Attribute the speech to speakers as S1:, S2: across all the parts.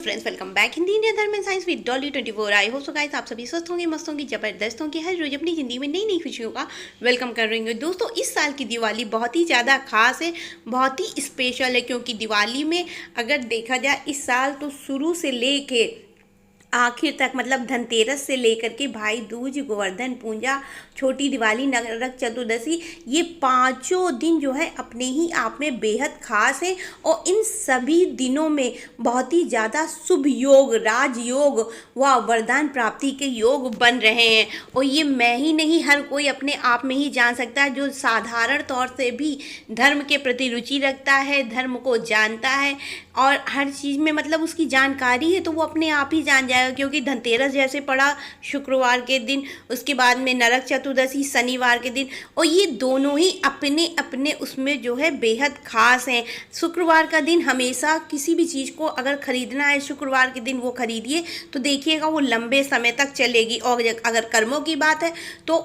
S1: Friends, welcome back Hindi Indian Dharma and science with Dolly 24। I hope so guys आप सभी स्वस्थ होंगे, मस्त होंगे, जबरदस्त होंगे, हर रोज अपनी ज़िंदगी में नई नई खुशियों का वेलकम कर रहे होंगे। दोस्तों, इस साल की दिवाली बहुत ही ज़्यादा खास है, बहुत ही स्पेशल है, क्योंकि दिवाली में अगर देखा जाए इस साल तो शुरू से लेके आखिर तक मतलब धनतेरस से लेकर के भाई दूज, गोवर्धन पूजा, छोटी दिवाली, नरक चतुर्दशी, ये पांचों दिन जो है अपने ही आप में बेहद खास है। और इन सभी दिनों में बहुत ही ज़्यादा शुभ योग, राजयोग व वरदान प्राप्ति के योग बन रहे हैं। और ये मैं ही नहीं, हर कोई अपने आप में ही जान सकता है, जो साधारण तौर से भी धर्म के प्रति रुचि रखता है, धर्म को जानता है और हर चीज़ में मतलब उसकी जानकारी है, तो वो अपने आप ही जान जाएगा। क्योंकि धनतेरस जैसे पड़ा शुक्रवार के दिन, उसके बाद में नरक चतुर्दशी शनिवार के दिन, और ये दोनों ही अपने अपने उसमें जो है बेहद खास हैं। शुक्रवार का दिन हमेशा किसी भी चीज़ को अगर ख़रीदना है, शुक्रवार के दिन वो खरीदिए तो देखिएगा वो लंबे समय तक चलेगी। और अगर कर्मों की बात है तो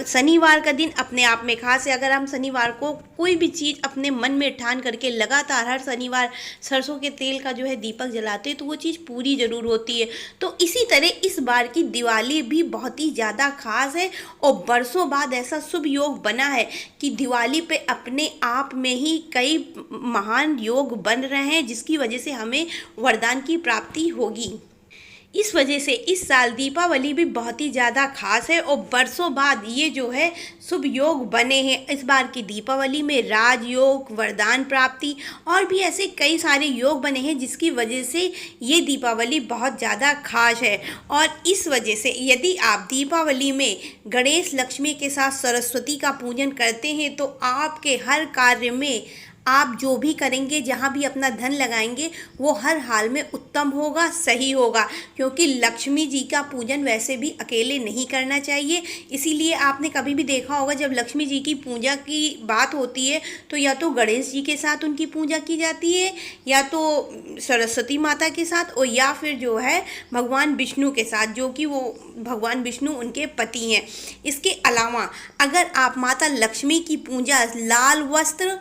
S1: शनिवार का दिन अपने आप में खास है। अगर हम शनिवार को कोई भी चीज़ अपने मन में ठान करके लगातार हर शनिवार सरसों के तेल का जो है दीपक जलाते हैं तो वो चीज़ पूरी ज़रूर होती है। तो इसी तरह इस बार की दिवाली भी बहुत ही ज़्यादा खास है और बरसों बाद ऐसा शुभ योग बना है कि दिवाली पे अपने आप में ही कई महान योग बन रहे हैं, जिसकी वजह से हमें वरदान की प्राप्ति होगी। इस वजह से इस साल दीपावली भी बहुत ही ज़्यादा खास है और बरसों बाद ये जो है शुभ योग बने हैं। इस बार की दीपावली में राजयोग, वरदान प्राप्ति और भी ऐसे कई सारे योग बने हैं, जिसकी वजह से ये दीपावली बहुत ज़्यादा खास है। और इस वजह से यदि आप दीपावली में गणेश, लक्ष्मी के साथ सरस्वती का पूजन करते हैं तो आपके हर कार्य में आप जो भी करेंगे, जहाँ भी अपना धन लगाएंगे, वो हर हाल में उत्तम होगा, सही होगा। क्योंकि लक्ष्मी जी का पूजन वैसे भी अकेले नहीं करना चाहिए। इसीलिए आपने कभी भी देखा होगा जब लक्ष्मी जी की पूजा की बात होती है तो या तो गणेश जी के साथ उनकी पूजा की जाती है, या तो सरस्वती माता के साथ, और या फिर जो है भगवान विष्णु के साथ, जो कि वो भगवान विष्णु उनके पति हैं। इसके अलावा अगर आप माता लक्ष्मी की पूजा लाल वस्त्र,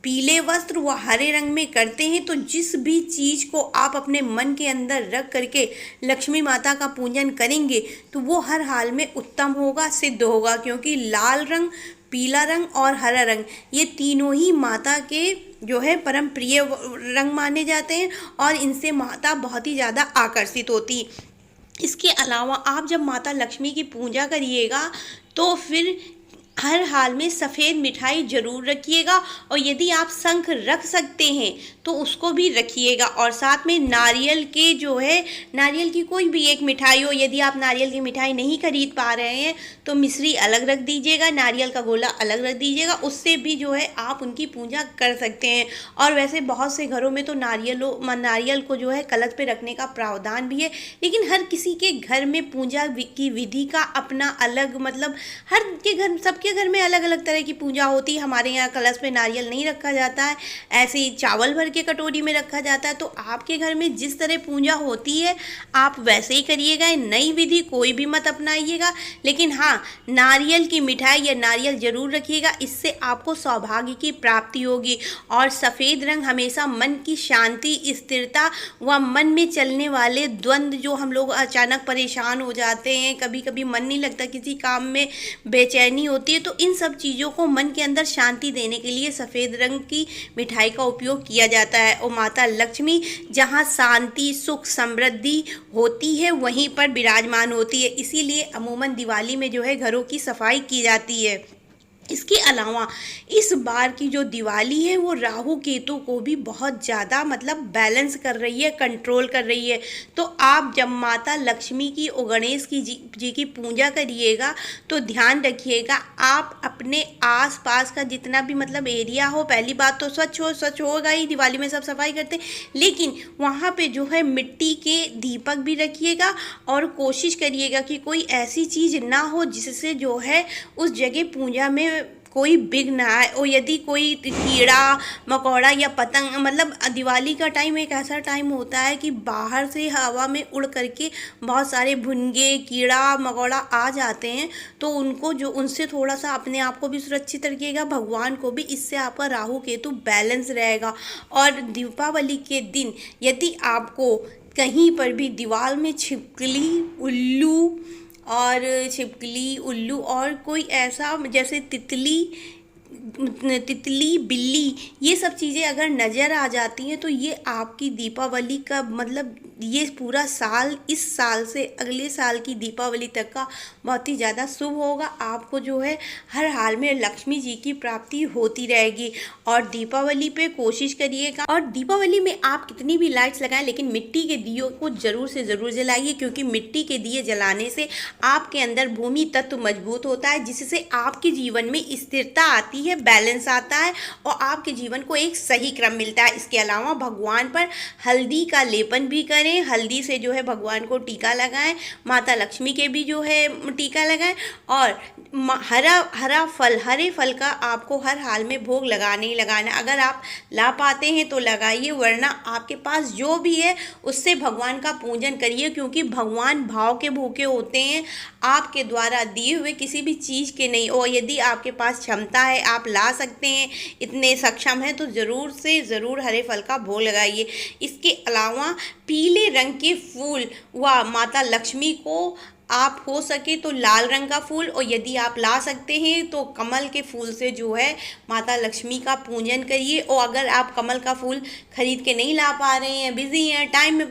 S1: पीले वस्त्र व हरे रंग में करते हैं तो जिस भी चीज़ को आप अपने मन के अंदर रख करके लक्ष्मी माता का पूजन करेंगे तो वो हर हाल में उत्तम होगा, सिद्ध होगा। क्योंकि लाल रंग, पीला रंग और हरा रंग, ये तीनों ही माता के जो है परम प्रिय रंग माने जाते हैं और इनसे माता बहुत ही ज़्यादा आकर्षित होती है। इसके अलावा आप जब माता लक्ष्मी की पूजा करिएगा तो फिर हर हाल में सफ़ेद मिठाई ज़रूर रखिएगा, और यदि आप शंख रख सकते हैं तो उसको भी रखिएगा। और साथ में नारियल के जो है, नारियल की कोई भी एक मिठाई हो, यदि आप नारियल की मिठाई नहीं खरीद पा रहे हैं तो मिश्री अलग रख दीजिएगा, नारियल का गोला अलग रख दीजिएगा, उससे भी जो है आप उनकी पूजा कर सकते हैं। और वैसे बहुत से घरों में तो नारियल को जो है कलश पे रखने का प्रावधान भी है, लेकिन हर किसी के घर में पूजा की विधि का अपना अलग मतलब, हर के घर, सबके घर में अलग अलग तरह की पूजा होती है। हमारे यहाँ कलश पे नारियल नहीं रखा जाता है, ऐसे ही चावल भर के कटोरी में रखा जाता है। तो आपके घर में जिस तरह पूजा होती है आप वैसे ही करिएगा, नई विधि कोई भी मत अपनाइएगा। लेकिन हाँ, नारियल की मिठाई या नारियल जरूर रखिएगा, इससे आपको सौभाग्य की प्राप्ति होगी। और सफ़ेद रंग हमेशा मन की शांति, स्थिरता व मन में चलने वाले द्वंद्व, जो हम लोग अचानक परेशान हो जाते हैं, कभी कभी मन नहीं लगता किसी काम में, बेचैनी होती है, तो इन सब चीज़ों को मन के अंदर शांति देने के लिए सफ़ेद रंग की मिठाई का उपयोग किया जाता है। और माता लक्ष्मी जहाँ शांति, सुख, समृद्धि होती है वहीं पर विराजमान होती है। इसीलिए अमूमन दिवाली में जो है घरों की सफाई की जाती है। इसके अलावा इस बार की जो दिवाली है वो राहु केतु को भी बहुत ज़्यादा मतलब बैलेंस कर रही है, कंट्रोल कर रही है। तो आप जब माता लक्ष्मी की और गणेश की जी की पूजा करिएगा तो ध्यान रखिएगा आप अपने आसपास का जितना भी मतलब एरिया हो, पहली बात तो स्वच्छ होगा ही, दिवाली में सब सफाई करते हैं, लेकिन वहाँ पे जो है मिट्टी के दीपक भी रखिएगा और कोशिश करिएगा कि कोई ऐसी चीज़ ना हो जिससे जो है उस जगह पूजा में कोई विघ्न आए, और यदि कोई कीड़ा मकोड़ा या पतंग, मतलब दिवाली का टाइम एक ऐसा टाइम होता है कि बाहर से हवा में उड़ करके बहुत सारे भुनगे कीड़ा मकोड़ा आ जाते हैं, तो उनको जो उनसे थोड़ा सा अपने आप को भी सुरक्षित रखिएगा, भगवान को भी। इससे आपका राहु केतु बैलेंस रहेगा। और दीपावली के दिन यदि आपको कहीं पर भी दीवार में छिपकली उल्लू और कोई ऐसा जैसे तितली बिल्ली, ये सब चीज़ें अगर नज़र आ जाती हैं तो ये आपकी दीपावली का मतलब ये पूरा साल, इस साल से अगले साल की दीपावली तक का बहुत ही ज़्यादा शुभ होगा। आपको जो है हर हाल में लक्ष्मी जी की प्राप्ति होती रहेगी। और दीपावली पे कोशिश करिएगा, और दीपावली में आप कितनी भी लाइट्स लगाएं लेकिन मिट्टी के दियों को ज़रूर से ज़रूर जलाइए, क्योंकि मिट्टी के दिए जलाने से आपके अंदर भूमि तत्व मजबूत होता है, जिससे आपके जीवन में स्थिरता आती है, बैलेंस आता है और आपके जीवन को एक सही क्रम मिलता है। इसके अलावा भगवान पर हल्दी का लेपन भी करें, हल्दी से जो है भगवान को टीका लगाएं, माता लक्ष्मी के भी जो है टीका लगाएं। और हरे फल का आपको हर हाल में भोग लगाना ही लगाना। अगर आप ला पाते हैं तो लगाइए, वरना आपके पास जो भी है उससे भगवान का पूजन करिए, क्योंकि भगवान भाव के भूखे होते हैं, आपके द्वारा दिए हुए किसी भी चीज़ के नहीं। और यदि आपके पास क्षमता है, आप ला सकते हैं, इतने सक्षम हैं, तो ज़रूर से ज़रूर हरे फल का भोग लगाइए। इसके अलावा पीले रंग के फूल व माता लक्ष्मी को आप हो सके तो लाल रंग का फूल, और यदि आप ला सकते हैं तो कमल के फूल से जो है माता लक्ष्मी का पूजन करिए। और अगर आप कमल का फूल खरीद के नहीं ला पा रहे हैं, बिज़ी हैं, टाइम में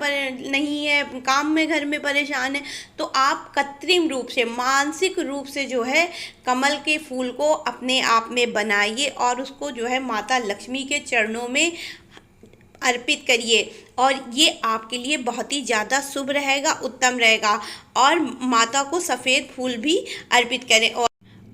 S1: नहीं है, काम में घर में परेशान है, तो आप कृत्रिम रूप से, मानसिक रूप से जो है कमल के फूल को अपने आप में बनाइए और उसको जो है माता लक्ष्मी के चरणों में अर्पित करिए, और ये आपके लिए बहुत ही ज़्यादा शुभ रहेगा, उत्तम रहेगा। और माता को सफ़ेद फूल भी अर्पित करें।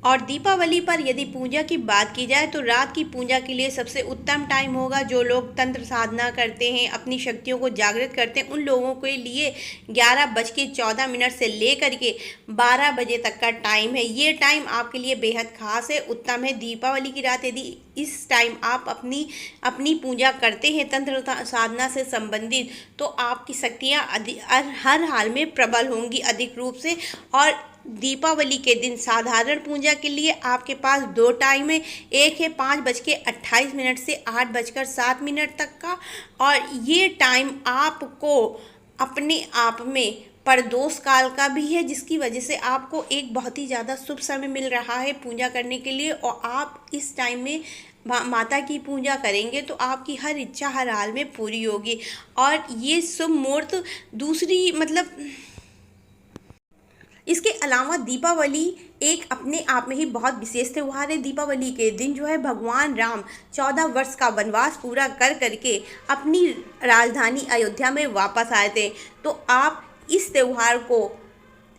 S1: और दीपावली पर यदि पूजा की बात की जाए तो रात की पूजा के लिए सबसे उत्तम टाइम होगा। जो लोग तंत्र साधना करते हैं, अपनी शक्तियों को जागृत करते हैं, उन लोगों के लिए 11:14 से लेकर के 12 बजे तक का टाइम है। ये टाइम आपके लिए बेहद खास है, उत्तम है। दीपावली की रात यदि इस टाइम आप अपनी पूजा करते हैं तंत्र साधना से संबंधित, तो आपकी शक्तियाँ हर हाल में प्रबल होंगी अधिक रूप से। और दीपावली के दिन साधारण पूजा के लिए आपके पास 2 टाइम है, एक है 5:28 से 8:07 तक का, और ये टाइम आपको अपने आप में प्रदोष काल का भी है, जिसकी वजह से आपको एक बहुत ही ज़्यादा शुभ समय मिल रहा है पूजा करने के लिए। और आप इस टाइम में माता की पूजा करेंगे तो आपकी हर इच्छा हर हाल में पूरी होगी। और ये शुभ मुहूर्त दूसरी मतलब इसके अलावा दीपावली एक अपने आप में ही बहुत विशेष त्यौहार है। दीपावली के दिन जो है भगवान राम 14 वर्ष का वनवास पूरा करके अपनी राजधानी अयोध्या में वापस आए थे। तो आप इस त्यौहार को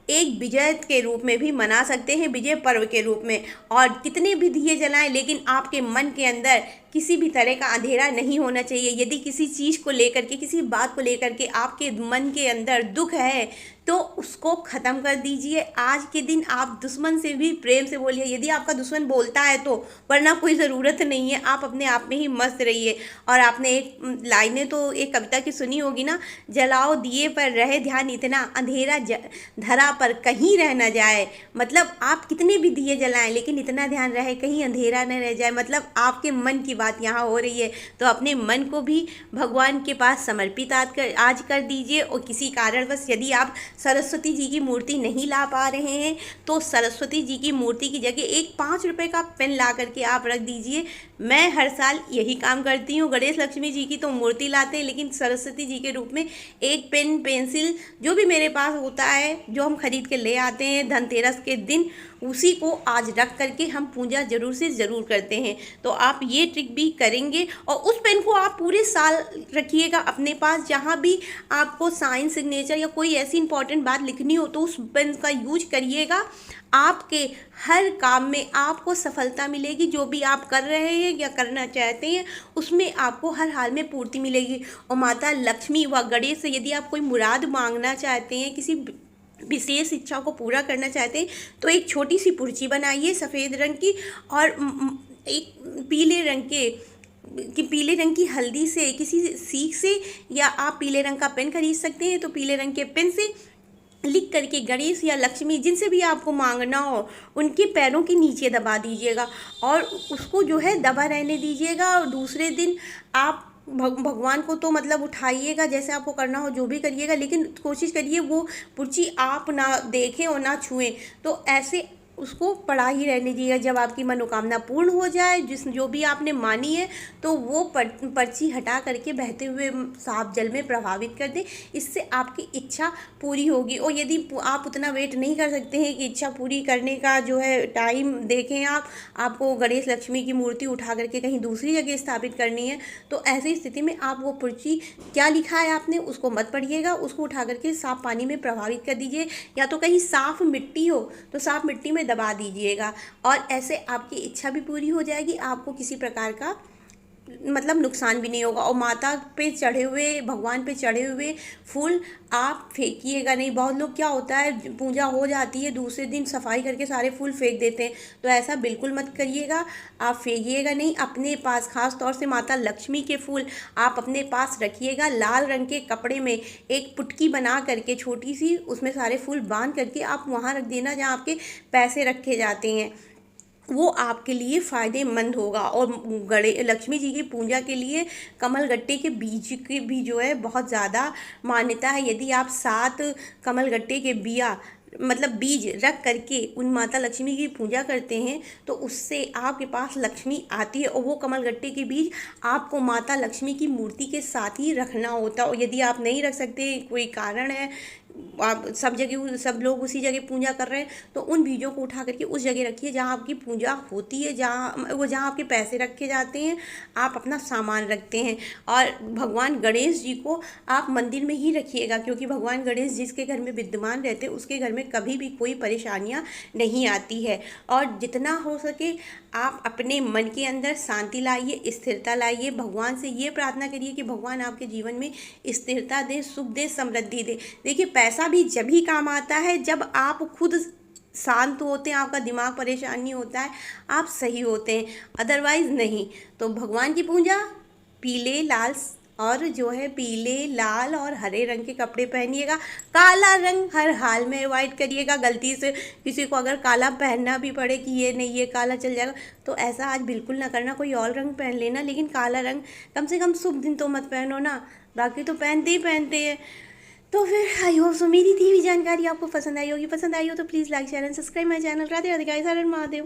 S1: एक विजय के रूप में भी मना सकते हैं, विजय पर्व के रूप में। और कितने भी दिए जलाएं, लेकिन आपके मन के अंदर किसी भी तरह का अंधेरा नहीं होना चाहिए। यदि किसी चीज़ को लेकर के, किसी बात को लेकर के आपके मन के अंदर दुख है तो उसको ख़त्म कर दीजिए। आज के दिन आप दुश्मन से भी प्रेम से बोलिए, यदि आपका दुश्मन बोलता है तो, वरना कोई ज़रूरत नहीं है, आप अपने आप में ही मस्त रहिए। और आपने एक लाइनें तो एक कविता की सुनी होगी ना, जलाओ दिए पर रहे ध्यान इतना, अंधेरा धरा पर कहीं रह न जाए। मतलब आप कितने भी दिए जलाएं, लेकिन इतना ध्यान रहे कहीं अंधेरा न रह जाए। मतलब आपके मन की बात यहाँ हो रही है, तो अपने मन को भी भगवान के पास समर्पित आज कर दीजिए। और किसी कारणवश यदि आप सरस्वती जी की मूर्ति नहीं ला पा रहे हैं तो सरस्वती जी की मूर्ति की जगह एक 5 रुपए का पेन ला करके आप रख दीजिए। मैं हर साल यही काम करती हूँ। गणेश लक्ष्मी जी की तो मूर्ति लाते हैं, लेकिन सरस्वती जी के रूप में एक पेन पेंसिल जो भी मेरे पास होता है, जो हम खरीद के ले आते हैं धनतेरस के दिन, उसी को आज रख करके हम पूजा ज़रूर से ज़रूर करते हैं। तो आप ये ट्रिक भी करेंगे। और उस पेन को आप पूरे साल रखिएगा अपने पास। जहाँ भी आपको साइन सिग्नेचर या कोई ऐसी इंपॉर्टेंट बात लिखनी हो तो उस पेन का यूज करिएगा। आपके हर काम में आपको सफलता मिलेगी। जो भी आप कर रहे हैं या करना चाहते हैं उसमें आपको हर हाल में पूर्ति मिलेगी। और माता लक्ष्मी व गणेश से यदि आप कोई मुराद मांगना चाहते हैं, किसी विशेष इच्छा को पूरा करना चाहते हैं तो एक छोटी सी पुर्ची बनाइए सफ़ेद रंग की, और एक पीले रंग की हल्दी से किसी सीख से, या आप पीले रंग का पेन खरीद सकते हैं तो पीले रंग के पेन से लिख करके गणेश या लक्ष्मी जिनसे भी आपको मांगना हो उनके पैरों के नीचे दबा दीजिएगा, और उसको जो है दबा रहने दीजिएगा। और दूसरे दिन आप भगवान को तो मतलब उठाइएगा, जैसे आपको करना हो जो भी करिएगा, लेकिन कोशिश करिए वो पुर्ची आप ना देखें और ना छुएं। तो ऐसे उसको पड़ा ही रहने दीजिएगा। जब आपकी मनोकामना पूर्ण हो जाए, जो भी आपने मानी है, तो वो पर्ची हटा करके बहते हुए साफ जल में प्रभावित कर दें। इससे आपकी इच्छा पूरी होगी। और यदि आप उतना वेट नहीं कर सकते हैं कि इच्छा पूरी करने का जो है टाइम देखें, आपको गणेश लक्ष्मी की मूर्ति उठा करके कहीं दूसरी जगह स्थापित करनी है, तो ऐसी स्थिति में आप वो पर्ची क्या लिखा है आपने उसको मत पढ़िएगा, उसको उठा करके साफ पानी में प्रभावित कर दीजिए, या तो कहीं साफ मिट्टी हो तो साफ मिट्टी में दबा दीजिएगा। और ऐसे आपकी इच्छा भी पूरी हो जाएगी, आपको किसी प्रकार का मतलब नुकसान भी नहीं होगा। और माता पे चढ़े हुए, भगवान पे चढ़े हुए फूल आप फेंकिएगा नहीं। बहुत लोग क्या होता है, पूजा हो जाती है दूसरे दिन सफाई करके सारे फूल फेंक देते हैं, तो ऐसा बिल्कुल मत करिएगा। आप फेंकिएगा नहीं, अपने पास खास तौर से माता लक्ष्मी के फूल आप अपने पास रखिएगा। लाल रंग के कपड़े में एक पुटकी बना करके छोटी सी, उसमें सारे फूल बांध करके आप वहाँ रख देना जहाँ आपके पैसे रखे जाते हैं, वो आपके लिए फ़ायदेमंद होगा। और लक्ष्मी जी की पूजा के लिए कमल गट्टे के बीज की भी जो है बहुत ज़्यादा मान्यता है। यदि आप 7 कमल गट्टे के बीज रख करके उन माता लक्ष्मी की पूजा करते हैं तो उससे आपके पास लक्ष्मी आती है। और वो कमल गट्टे के बीज आपको माता लक्ष्मी की मूर्ति के साथ ही रखना होता है। और यदि आप नहीं रख सकते, कोई कारण है, आप सब लोग उसी जगह पूजा कर रहे हैं, तो उन बीजों को उठा करके उस जगह रखिए जहाँ आपकी पूजा होती है, जहाँ आपके पैसे रखे जाते हैं, आप अपना सामान रखते हैं। और भगवान गणेश जी को आप मंदिर में ही रखिएगा, क्योंकि भगवान गणेश जिसके घर में विद्यमान रहते हैं उसके घर में कभी भी कोई परेशानियाँ नहीं आती है। और जितना हो सके आप अपने मन के अंदर शांति लाइए, स्थिरता लाइए। भगवान से ये प्रार्थना करिए कि भगवान आपके जीवन में स्थिरता दे, सुख दे, समृद्धि दे। देखिए, पैसा भी जब ही काम आता है जब आप खुद शांत होते हैं, आपका दिमाग परेशान नहीं होता है, आप सही होते हैं, अदरवाइज नहीं। तो भगवान की पूजा पीले लाल और हरे रंग के कपड़े पहनिएगा। काला रंग हर हाल में अवॉइड करिएगा। गलती से किसी को अगर काला पहनना भी पड़े कि ये काला चल जाएगा, तो ऐसा आज बिल्कुल ना करना। कोई और रंग पहन लेना, लेकिन काला रंग कम से कम शुभ दिन तो मत पहनो ना, बाकी तो पहनते ही पहनते हैं। तो फिर आई होप सो मेरी दी हुई जानकारी आपको पसंद आई होगी। पसंद आई हो तो please like, share and subscribe my channel. Radhe Radhe guys, her her Mahadev.